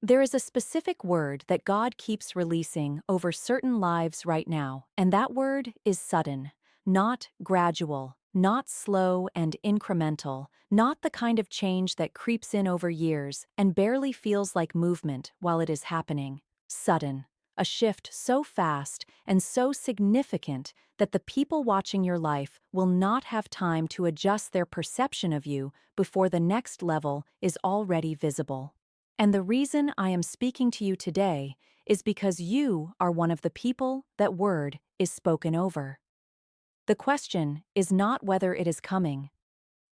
There is a specific word that God keeps releasing over certain lives right now, and that word is sudden, not gradual, not slow and incremental, not the kind of change that creeps in over years and barely feels like movement while it is happening. Sudden. A shift so fast and so significant that the people watching your life will not have time to adjust their perception of you before the next level is already visible. And the reason I am speaking to you today is because you are one of the people that word is spoken over. The question is not whether it is coming.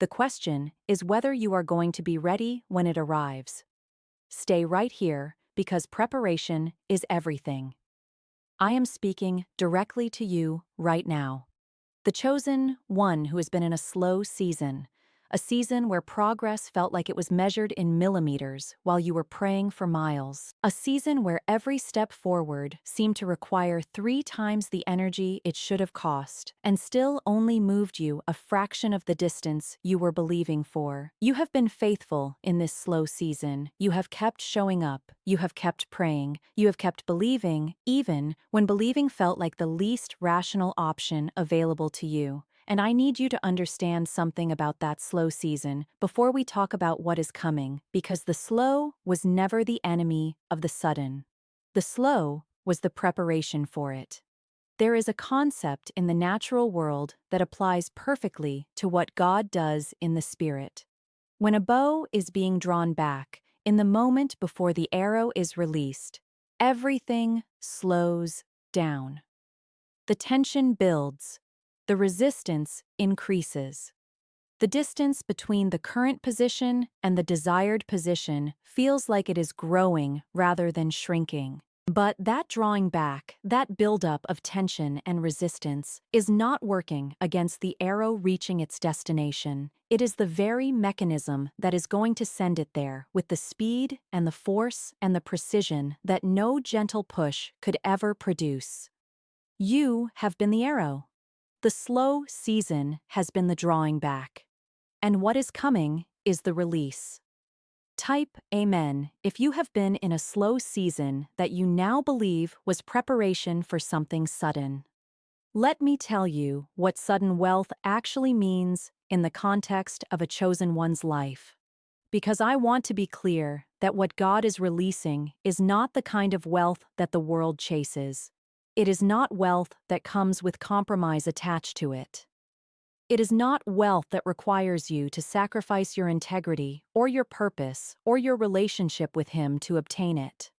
The question is whether you are going to be ready when it arrives. Stay right here because preparation is everything. I am speaking directly to you right now. The chosen one who has been in a season where progress felt like it was measured in millimeters while you were praying for miles, a season where every step forward seemed to require 3 times the energy it should have cost, and still only moved you a fraction of the distance you were believing for. You have been faithful in this slow season. You have kept showing up. You have kept praying. You have kept believing, even when believing felt like the least rational option available to you. And I need you to understand something about that slow season before we talk about what is coming, because the slow was never the enemy of the sudden. The slow was the preparation for it. There is a concept in the natural world that applies perfectly to what God does in the spirit. When a bow is being drawn back, in the moment before the arrow is released, everything slows down. The tension builds. The resistance increases. The distance between the current position and the desired position feels like it is growing rather than shrinking. But that drawing back, that buildup of tension and resistance, is not working against the arrow reaching its destination. It is the very mechanism that is going to send it there with the speed and the force and the precision that no gentle push could ever produce. You have been the arrow. The slow season has been the drawing back. And what is coming is the release. Type Amen if you have been in a slow season that you now believe was preparation for something sudden. Let me tell you what sudden wealth actually means in the context of a chosen one's life. Because I want to be clear that what God is releasing is not the kind of wealth that the world chases. It is not wealth that comes with compromise attached to it. It is not wealth that requires you to sacrifice your integrity or your purpose or your relationship with Him to obtain it.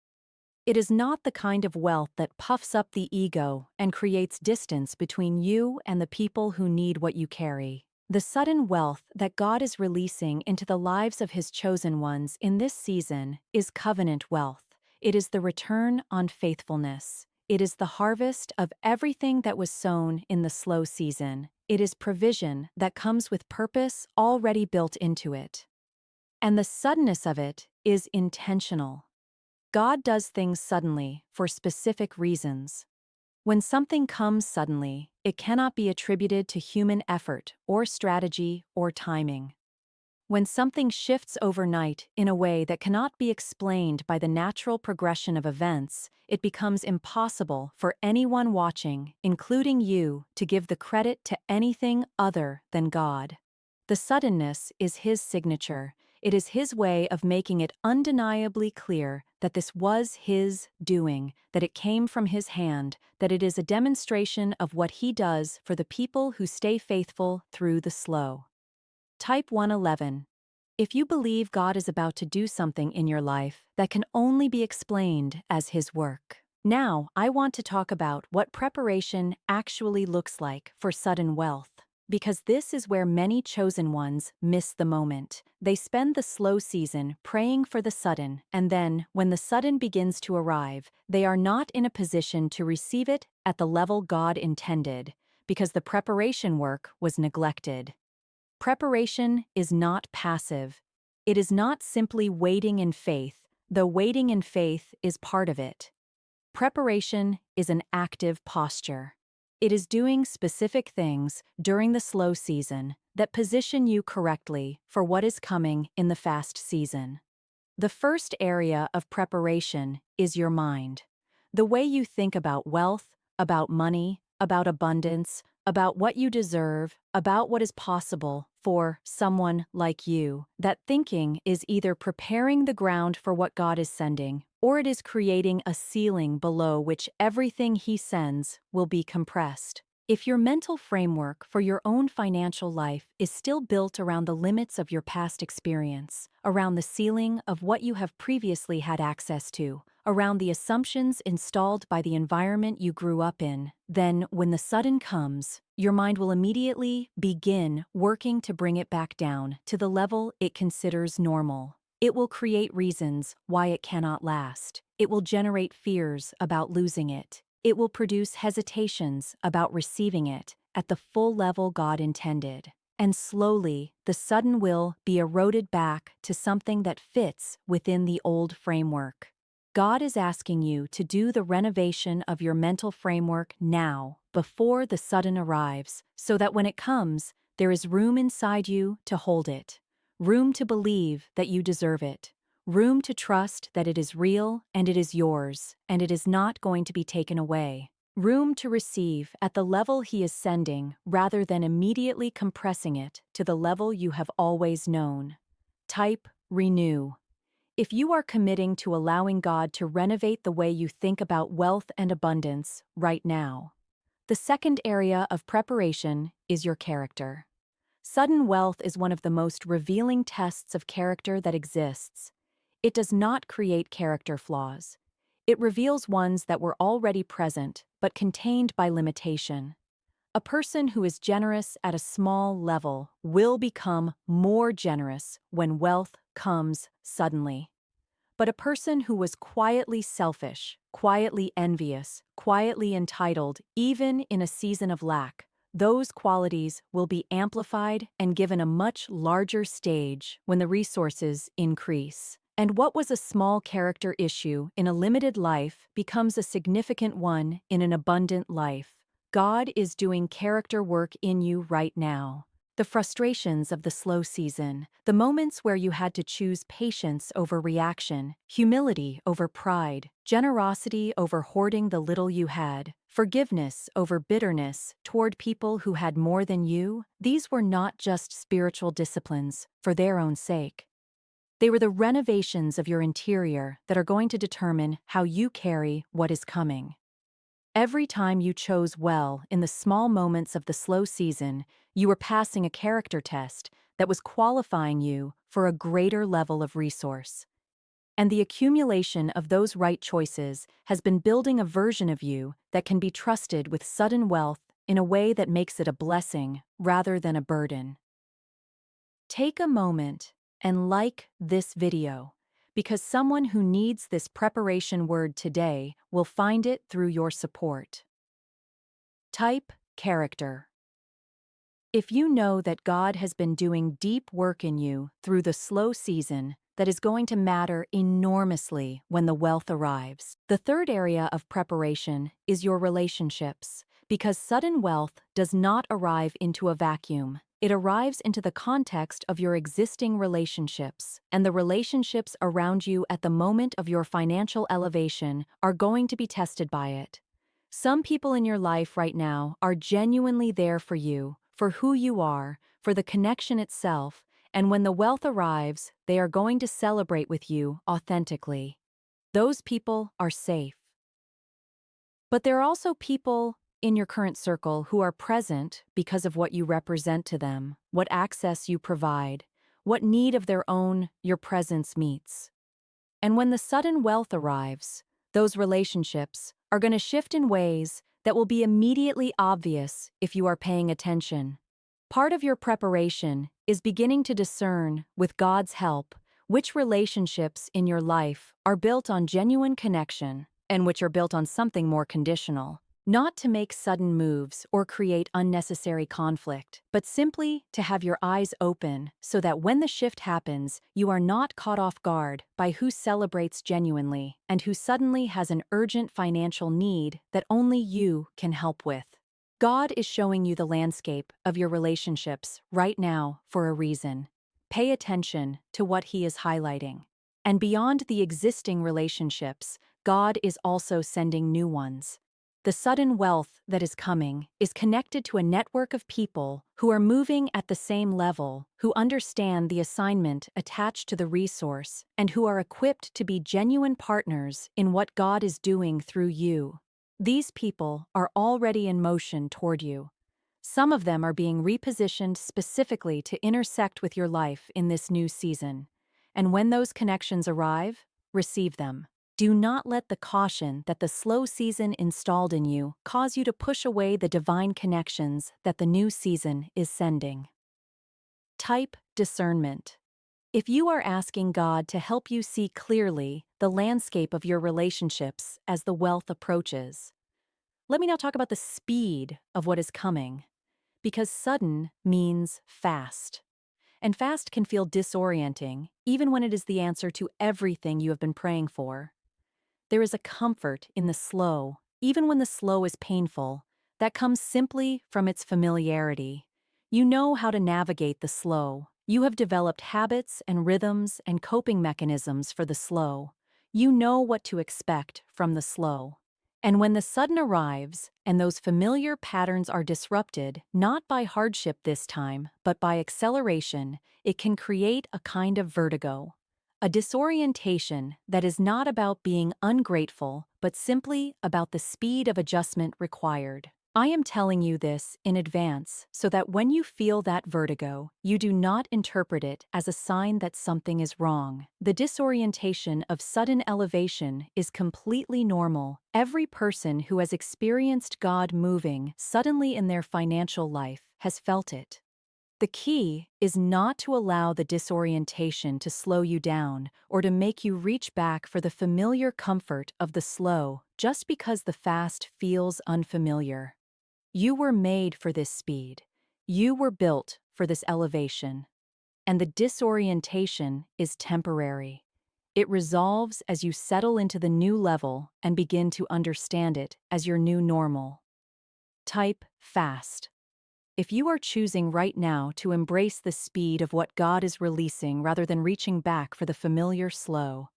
It is not the kind of wealth that puffs up the ego and creates distance between you and the people who need what you carry. The sudden wealth that God is releasing into the lives of His chosen ones in this season is covenant wealth. It is the return on faithfulness. It is the harvest of everything that was sown in the slow season. It is provision that comes with purpose already built into it. And the suddenness of it is intentional. God does things suddenly for specific reasons. When something comes suddenly, it cannot be attributed to human effort or strategy or timing. When something shifts overnight in a way that cannot be explained by the natural progression of events, it becomes impossible for anyone watching, including you, to give the credit to anything other than God. The suddenness is His signature. It is His way of making it undeniably clear that this was His doing, that it came from His hand, that it is a demonstration of what He does for the people who stay faithful through the slow. Type 111. If you believe God is about to do something in your life that can only be explained as His work. Now, I want to talk about what preparation actually looks like for sudden wealth. Because this is where many chosen ones miss the moment. They spend the slow season praying for the sudden, and then, when the sudden begins to arrive, they are not in a position to receive it at the level God intended, because the preparation work was neglected. Preparation is not passive. It is not simply waiting in faith, though waiting in faith is part of it. Preparation is an active posture. It is doing specific things during the slow season that position you correctly for what is coming in the fast season. The first area of preparation is your mind. The way you think about wealth, about money, about abundance, about what you deserve, about what is possible for someone like you. That thinking is either preparing the ground for what God is sending, or it is creating a ceiling below which everything He sends will be compressed. If your mental framework for your own financial life is still built around the limits of your past experience, around the ceiling of what you have previously had access to, around the assumptions installed by the environment you grew up in, then when the sudden comes, your mind will immediately begin working to bring it back down to the level it considers normal. It will create reasons why it cannot last. It will generate fears about losing it. It will produce hesitations about receiving it at the full level God intended. And slowly, the sudden will be eroded back to something that fits within the old framework. God is asking you to do the renovation of your mental framework now, before the sudden arrives, so that when it comes, there is room inside you to hold it. Room to believe that you deserve it. Room to trust that it is real and it is yours, and it is not going to be taken away. Room to receive at the level He is sending rather than immediately compressing it to the level you have always known. Type renew. If you are committing to allowing God to renovate the way you think about wealth and abundance right now. The second area of preparation is your character. Sudden wealth is one of the most revealing tests of character that exists. It does not create character flaws. It reveals ones that were already present but contained by limitation. A person who is generous at a small level will become more generous when wealth comes suddenly. But a person who was quietly selfish, quietly envious, quietly entitled, even in a season of lack, those qualities will be amplified and given a much larger stage when the resources increase. And what was a small character issue in a limited life becomes a significant one in an abundant life. God is doing character work in you right now. The frustrations of the slow season, the moments where you had to choose patience over reaction, humility over pride, generosity over hoarding the little you had, forgiveness over bitterness toward people who had more than you, these were not just spiritual disciplines for their own sake. They were the renovations of your interior that are going to determine how you carry what is coming. Every time you chose well in the small moments of the slow season, you were passing a character test that was qualifying you for a greater level of resource. And the accumulation of those right choices has been building a version of you that can be trusted with sudden wealth in a way that makes it a blessing rather than a burden. Take a moment and like this video, because someone who needs this preparation word today will find it through your support. Type character. If you know that God has been doing deep work in you through the slow season that is going to matter enormously when the wealth arrives. The third area of preparation is your relationships, because sudden wealth does not arrive into a vacuum. It arrives into the context of your existing relationships, and the relationships around you at the moment of your financial elevation are going to be tested by it. Some people in your life right now are genuinely there for you, for who you are, for the connection itself, and when the wealth arrives, they are going to celebrate with you authentically. Those people are safe. But there are also people in your current circle who are present because of what you represent to them, what access you provide, what need of their own your presence meets. And when the sudden wealth arrives, those relationships are going to shift in ways that will be immediately obvious if you are paying attention. Part of your preparation is beginning to discern, with God's help, which relationships in your life are built on genuine connection and which are built on something more conditional. Not to make sudden moves or create unnecessary conflict, but simply to have your eyes open so that when the shift happens, you are not caught off guard by who celebrates genuinely and who suddenly has an urgent financial need that only you can help with. God is showing you the landscape of your relationships right now for a reason. Pay attention to what He is highlighting. And beyond the existing relationships, God is also sending new ones. The sudden wealth that is coming is connected to a network of people who are moving at the same level, who understand the assignment attached to the resource, and who are equipped to be genuine partners in what God is doing through you. These people are already in motion toward you. Some of them are being repositioned specifically to intersect with your life in this new season. And when those connections arrive, receive them. Do not let the caution that the slow season installed in you cause you to push away the divine connections that the new season is sending. Type discernment. If you are asking God to help you see clearly the landscape of your relationships as the wealth approaches, let me now talk about the speed of what is coming, because sudden means fast. And fast can feel disorienting, even when it is the answer to everything you have been praying for. There is a comfort in the slow, even when the slow is painful, that comes simply from its familiarity. You know how to navigate the slow. You have developed habits and rhythms and coping mechanisms for the slow. You know what to expect from the slow. And when the sudden arrives, and those familiar patterns are disrupted, not by hardship this time, but by acceleration, it can create a kind of vertigo. A disorientation that is not about being ungrateful, but simply about the speed of adjustment required. I am telling you this in advance so that when you feel that vertigo, you do not interpret it as a sign that something is wrong. The disorientation of sudden elevation is completely normal. Every person who has experienced God moving suddenly in their financial life has felt it. The key is not to allow the disorientation to slow you down or to make you reach back for the familiar comfort of the slow just because the fast feels unfamiliar. You were made for this speed. You were built for this elevation. And the disorientation is temporary. It resolves as you settle into the new level and begin to understand it as your new normal. Type fast. If you are choosing right now to embrace the speed of what God is releasing rather than reaching back for the familiar slow,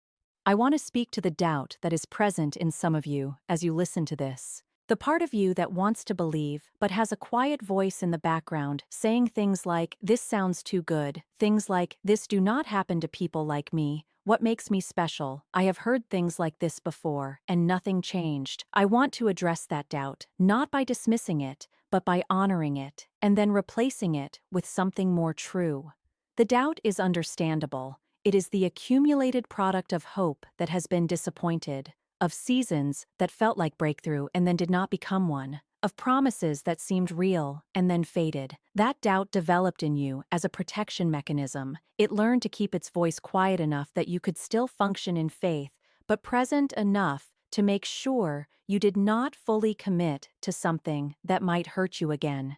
I want to speak to the doubt that is present in some of you as you listen to this. The part of you that wants to believe but has a quiet voice in the background saying things like, "This sounds too good," things like, "This do not happen to people like me. What makes me special? I have heard things like this before, and nothing changed." I want to address that doubt, not by dismissing it, but by honoring it, and then replacing it with something more true. The doubt is understandable. It is the accumulated product of hope that has been disappointed, of seasons that felt like breakthrough and then did not become one, of promises that seemed real and then faded. That doubt developed in you as a protection mechanism. It learned to keep its voice quiet enough that you could still function in faith, but present enough to make sure you did not fully commit to something that might hurt you again.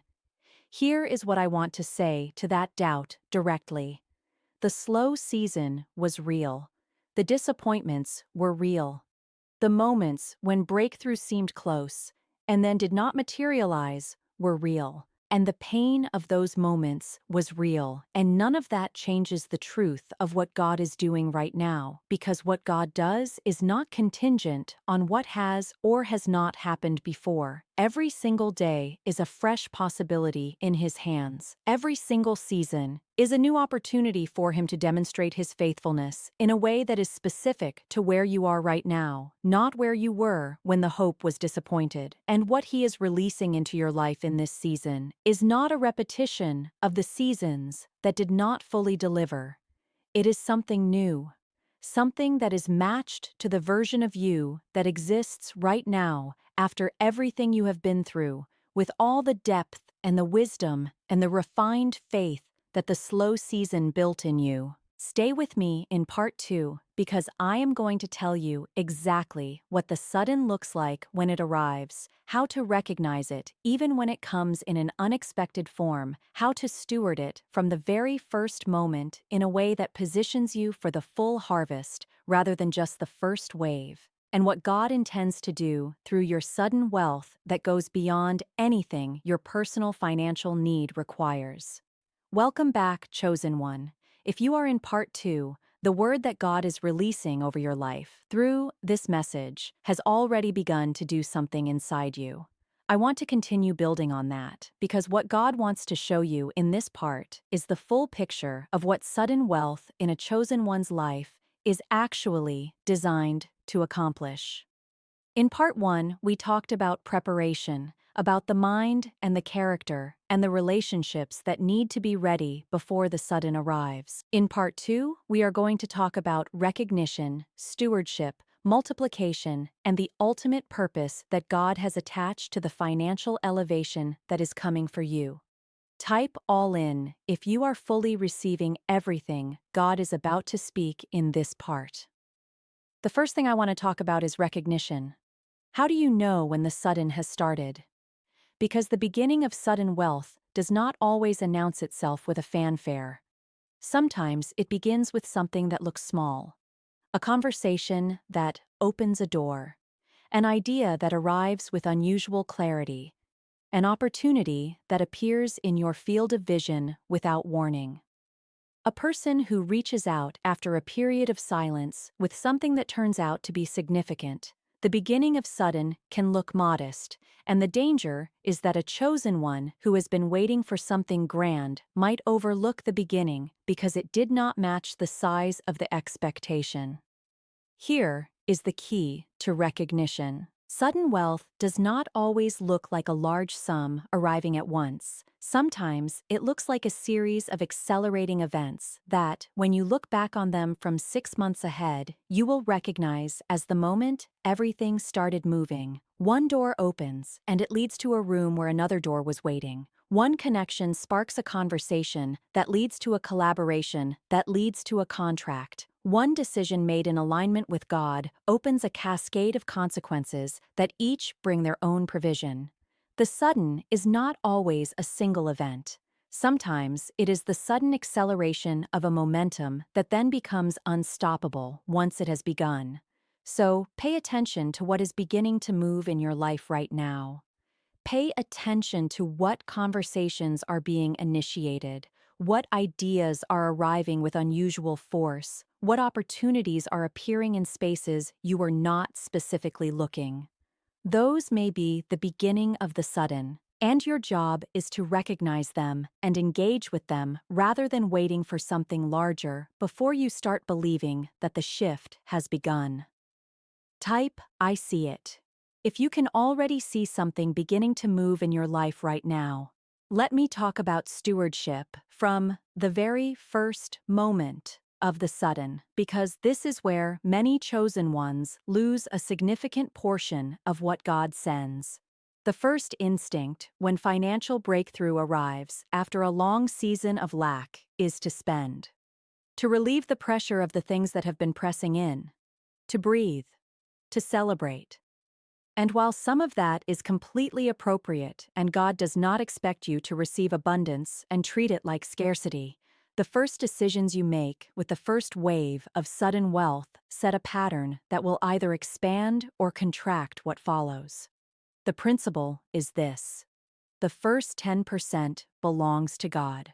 Here is what I want to say to that doubt directly. The slow season was real. The disappointments were real. The moments when breakthrough seemed close and then did not materialize were real. And the pain of those moments was real, and none of that changes the truth of what God is doing right now, because what God does is not contingent on what has or has not happened before. Every single day is a fresh possibility in His hands. Every single season is a new opportunity for Him to demonstrate His faithfulness in a way that is specific to where you are right now, not where you were when the hope was disappointed. And what He is releasing into your life in this season is not a repetition of the seasons that did not fully deliver. It is something new, something that is matched to the version of you that exists right now after everything you have been through, with all the depth and the wisdom and the refined faith that the slow season built in you. Stay with me in part 2 because I am going to tell you exactly what the sudden looks like when it arrives, how to recognize it even when it comes in an unexpected form, how to steward it from the very first moment in a way that positions you for the full harvest rather than just the first wave, and what God intends to do through your sudden wealth that goes beyond anything your personal financial need requires. Welcome back, Chosen One. If you are in part 2, The word that God is releasing over your life through this message has already begun to do something inside you. I want to continue building on that because what God wants to show you in this part is the full picture of what sudden wealth in a chosen one's life is actually designed to accomplish. In part 1, we talked about preparation, about the mind and the character and the relationships that need to be ready before the sudden arrives. In part 2, we are going to talk about recognition, stewardship, multiplication, and the ultimate purpose that God has attached to the financial elevation that is coming for you. Type all in if you are fully receiving everything God is about to speak in this part. The first thing I want to talk about is recognition. How do you know when the sudden has started? Because the beginning of sudden wealth does not always announce itself with a fanfare. Sometimes it begins with something that looks small. A conversation that opens a door. An idea that arrives with unusual clarity. An opportunity that appears in your field of vision without warning. A person who reaches out after a period of silence with something that turns out to be significant. The beginning of sudden can look modest, and the danger is that a chosen one who has been waiting for something grand might overlook the beginning because it did not match the size of the expectation. Here is the key to recognition. Sudden wealth does not always look like a large sum arriving at once. Sometimes it looks like a series of accelerating events that, when you look back on them from 6 months ahead, you will recognize as the moment everything started moving. One door opens, and it leads to a room where another door was waiting. One connection sparks a conversation that leads to a collaboration that leads to a contract. One decision made in alignment with God opens a cascade of consequences that each bring their own provision. The sudden is not always a single event. Sometimes it is the sudden acceleration of a momentum that then becomes unstoppable once it has begun. So, pay attention to what is beginning to move in your life right now. Pay attention to what conversations are being initiated, what ideas are arriving with unusual force, what opportunities are appearing in spaces you were not specifically looking. Those may be the beginning of the sudden, and your job is to recognize them and engage with them rather than waiting for something larger before you start believing that the shift has begun. Type, I see it. If you can already see something beginning to move in your life right now, let me talk about stewardship from the very first moment of the sudden, because this is where many chosen ones lose a significant portion of what God sends. The first instinct when financial breakthrough arrives after a long season of lack is to spend. To relieve the pressure of the things that have been pressing in. To breathe. To celebrate. And while some of that is completely appropriate and God does not expect you to receive abundance and treat it like scarcity, the first decisions you make with the first wave of sudden wealth set a pattern that will either expand or contract what follows. The principle is this: the first 10% belongs to God.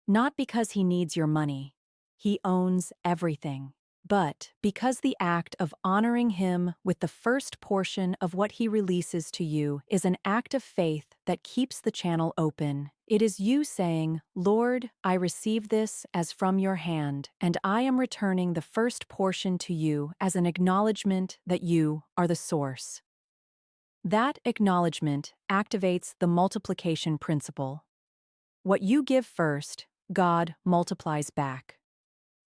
Not because He needs your money. He owns everything. But because the act of honoring Him with the first portion of what He releases to you is an act of faith that keeps the channel open. It is you saying, "Lord, I receive this as from your hand, and I am returning the first portion to you as an acknowledgement that you are the source." That acknowledgement activates the multiplication principle. What you give first, God multiplies back.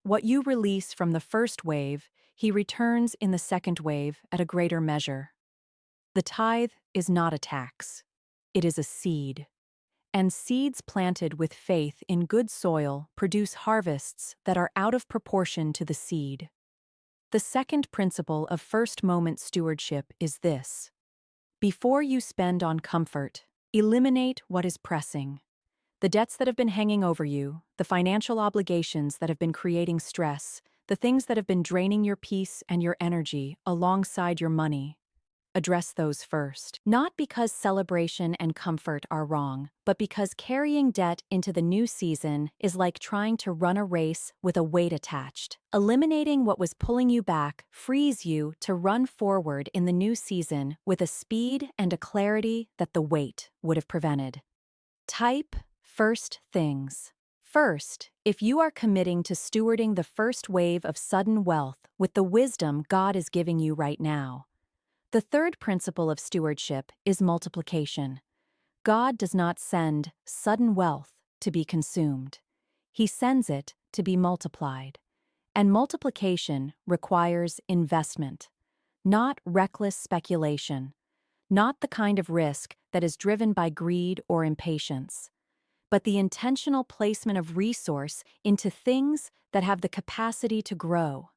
What you release from the first wave, He returns in the second wave at a greater measure. The tithe is not a tax. It is a seed. And seeds planted with faith in good soil produce harvests that are out of proportion to the seed. The second principle of first moment stewardship is this: before you spend on comfort, eliminate what is pressing. The debts that have been hanging over you, the financial obligations that have been creating stress, the things that have been draining your peace and your energy alongside your money. Address those first. Not because celebration and comfort are wrong, but because carrying debt into the new season is like trying to run a race with a weight attached. Eliminating what was pulling you back frees you to run forward in the new season with a speed and a clarity that the weight would have prevented. Type first things. First, if you are committing to stewarding the first wave of sudden wealth with the wisdom God is giving you right now. The third principle of stewardship is multiplication. God does not send sudden wealth to be consumed. He sends it to be multiplied. And multiplication requires investment, not reckless speculation, not the kind of risk that is driven by greed or impatience, but the intentional placement of resource into things that have the capacity to grow.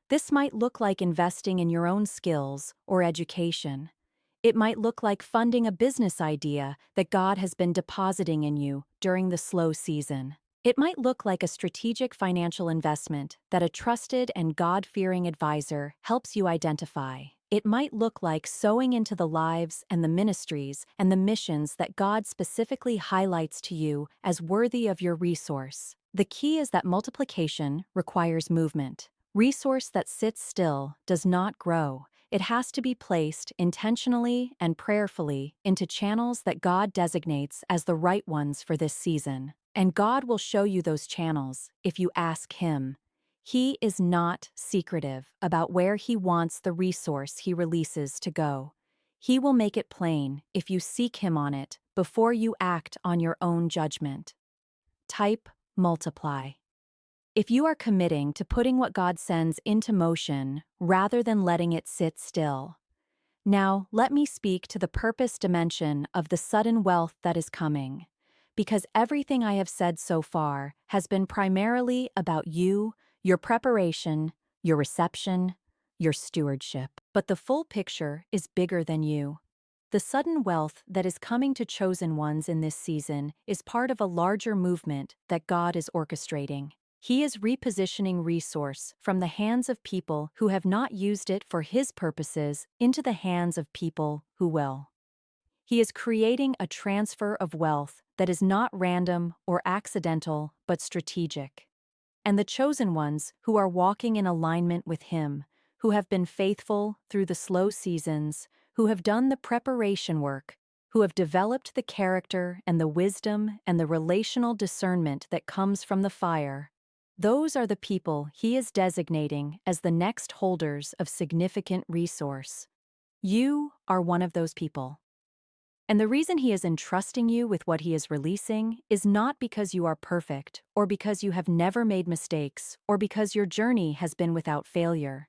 This might look like investing in your own skills or education. It might look like funding a business idea that God has been depositing in you during the slow season. It might look like a strategic financial investment that a trusted and God-fearing advisor helps you identify. It might look like sowing into the lives and the ministries and the missions that God specifically highlights to you as worthy of your resource. The key is that multiplication requires movement. Resource that sits still does not grow. It has to be placed intentionally and prayerfully into channels that God designates as the right ones for this season. And God will show you those channels if you ask Him. He is not secretive about where He wants the resource He releases to go. He will make it plain if you seek Him on it before you act on your own judgment. Type multiply. If you are committing to putting what God sends into motion rather than letting it sit still. Now, let me speak to the purpose dimension of the sudden wealth that is coming, because everything I have said so far has been primarily about you, your preparation, your reception, your stewardship. But the full picture is bigger than you. The sudden wealth that is coming to chosen ones in this season is part of a larger movement that God is orchestrating. He is repositioning resource from the hands of people who have not used it for His purposes into the hands of people who will. He is creating a transfer of wealth that is not random or accidental but strategic. And the chosen ones who are walking in alignment with Him, who have been faithful through the slow seasons, who have done the preparation work, who have developed the character and the wisdom and the relational discernment that comes from the fire, those are the people He is designating as the next holders of significant resource. You are one of those people. And the reason He is entrusting you with what He is releasing is not because you are perfect, or because you have never made mistakes, or because your journey has been without failure.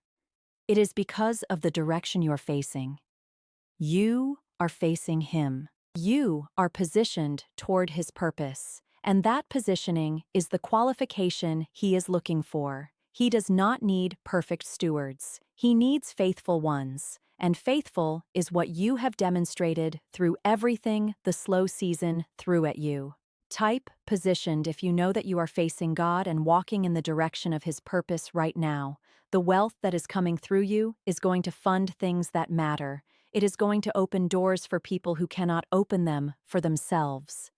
It is because of the direction you're facing. You are facing Him. You are positioned toward His purpose. And that positioning is the qualification He is looking for. He does not need perfect stewards. He needs faithful ones. And faithful is what you have demonstrated through everything the slow season threw at you. Type positioned if you know that you are facing God and walking in the direction of His purpose right now. The wealth that is coming through you is going to fund things that matter. It is going to open doors for people who cannot open them for themselves.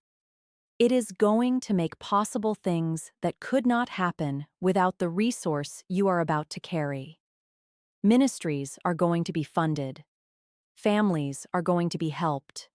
It is going to make possible things that could not happen without the resource you are about to carry. Ministries are going to be funded. Families are going to be helped.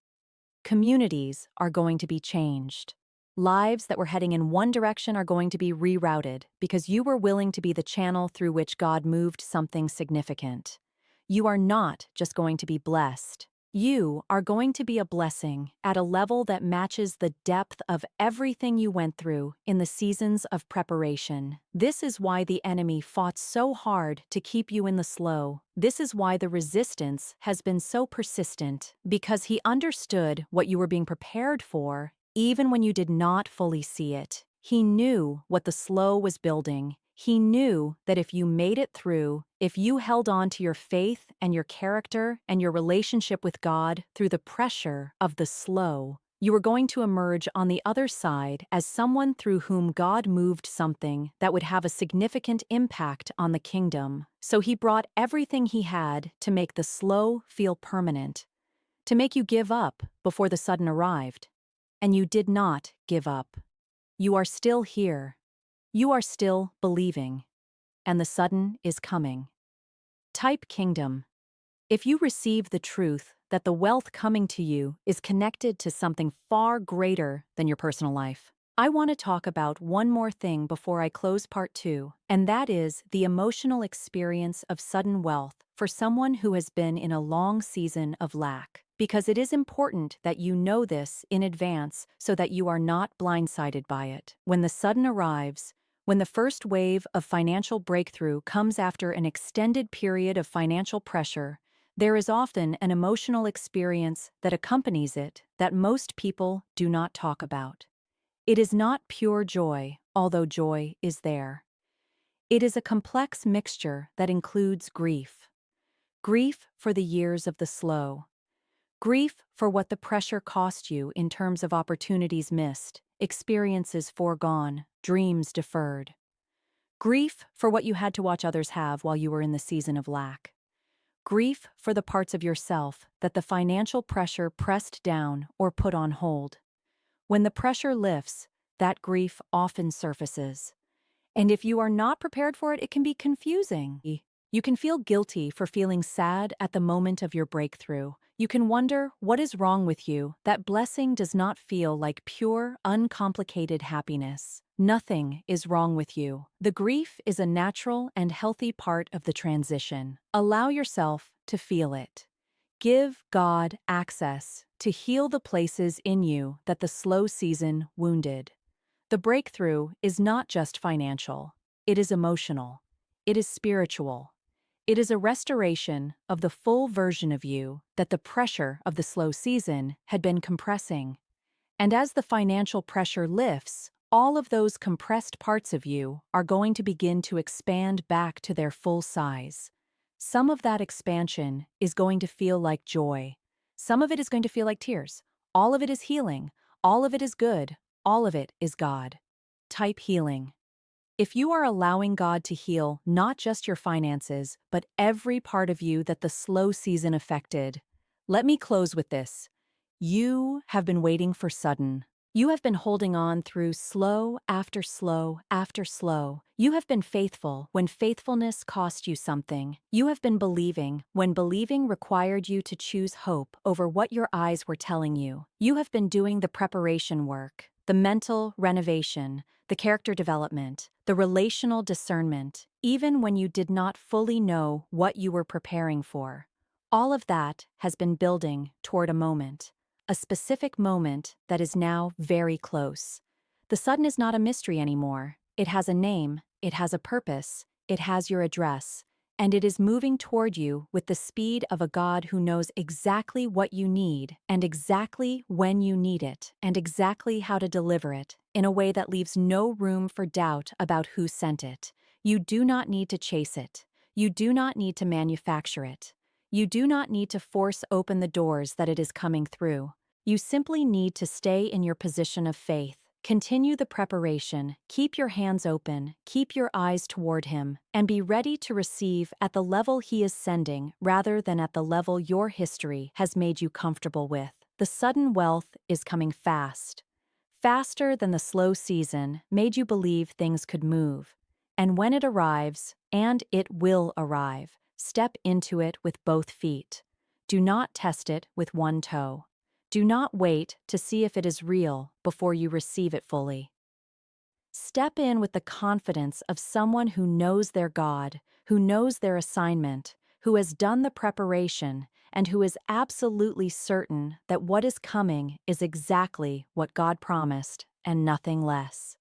Communities are going to be changed. Lives that were heading in one direction are going to be rerouted because you were willing to be the channel through which God moved something significant. You are not just going to be blessed. You are going to be a blessing at a level that matches the depth of everything you went through in the seasons of preparation. This is why the enemy fought so hard to keep you in the slow. This is why the resistance has been so persistent, because he understood what you were being prepared for, even when you did not fully see it. He knew what the slow was building. He knew that if you made it through, if you held on to your faith and your character and your relationship with God through the pressure of the slow, You were going to emerge on the other side as someone through whom God moved something that would have a significant impact on the kingdom. So he brought everything he had to make the slow feel permanent, to make you give up before the sudden arrived. And you did not give up. You are still here. You are still believing. And the sudden is coming. Type kingdom. If you receive the truth that the wealth coming to you is connected to something far greater than your personal life, I want to talk about one more thing before I close part 2, and that is the emotional experience of sudden wealth for someone who has been in a long season of lack. Because it is important that you know this in advance so that you are not blindsided by it. When the sudden arrives, when the first wave of financial breakthrough comes after an extended period of financial pressure, there is often an emotional experience that accompanies it that most people do not talk about. It is not pure joy, although joy is there. It is a complex mixture that includes grief. Grief for the years of the slow. Grief for what the pressure cost you in terms of opportunities missed, experiences foregone, dreams deferred. Grief for what you had to watch others have while you were in the season of lack. Grief for the parts of yourself that the financial pressure pressed down or put on hold. When the pressure lifts, that grief often surfaces. And if you are not prepared for it, it can be confusing. You can feel guilty for feeling sad at the moment of your breakthrough. You can wonder what is wrong with you. That blessing does not feel like pure, uncomplicated happiness. Nothing is wrong with you. The grief is a natural and healthy part of the transition. Allow yourself to feel it. Give God access to heal the places in you that the slow season wounded. The breakthrough is not just financial. It is emotional. It is spiritual. It is a restoration of the full version of you that the pressure of the slow season had been compressing. And as the financial pressure lifts, all of those compressed parts of you are going to begin to expand back to their full size. Some of that expansion is going to feel like joy. Some of it is going to feel like tears. All of it is healing. All of it is good. All of it is God. Type healing. If you are allowing God to heal not just your finances, but every part of you that the slow season affected, let me close with this. You have been waiting for sudden. You have been holding on through slow after slow after slow. You have been faithful when faithfulness cost you something. You have been believing when believing required you to choose hope over what your eyes were telling you. You have been doing the preparation work, the mental renovation, the character development, the relational discernment, even when you did not fully know what you were preparing for. All of that has been building toward a moment. A specific moment that is now very close. The sudden is not a mystery anymore. It has a name, it has a purpose, it has your address, and it is moving toward you with the speed of a God who knows exactly what you need and exactly when you need it and exactly how to deliver it in a way that leaves no room for doubt about who sent it. You do not need to chase it. You do not need to manufacture it. You do not need to force open the doors that it is coming through. You simply need to stay in your position of faith, continue the preparation, keep your hands open, keep your eyes toward Him, and be ready to receive at the level He is sending rather than at the level your history has made you comfortable with. The sudden wealth is coming fast. Faster than the slow season made you believe things could move. And when it arrives, and it will arrive, step into it with both feet. Do not test it with one toe. Do not wait to see if it is real before you receive it fully. Step in with the confidence of someone who knows their God, who knows their assignment, who has done the preparation, and who is absolutely certain that what is coming is exactly what God promised and nothing less.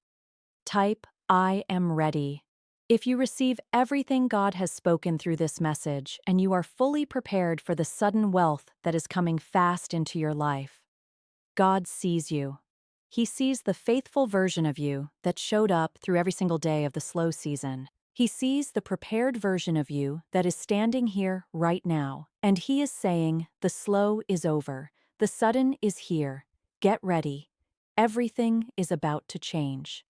Type, I am ready. If you receive everything God has spoken through this message and you are fully prepared for the sudden wealth that is coming fast into your life, God sees you. He sees the faithful version of you that showed up through every single day of the slow season. He sees the prepared version of you that is standing here right now, and He is saying, the slow is over, the sudden is here. Get ready. Everything is about to change.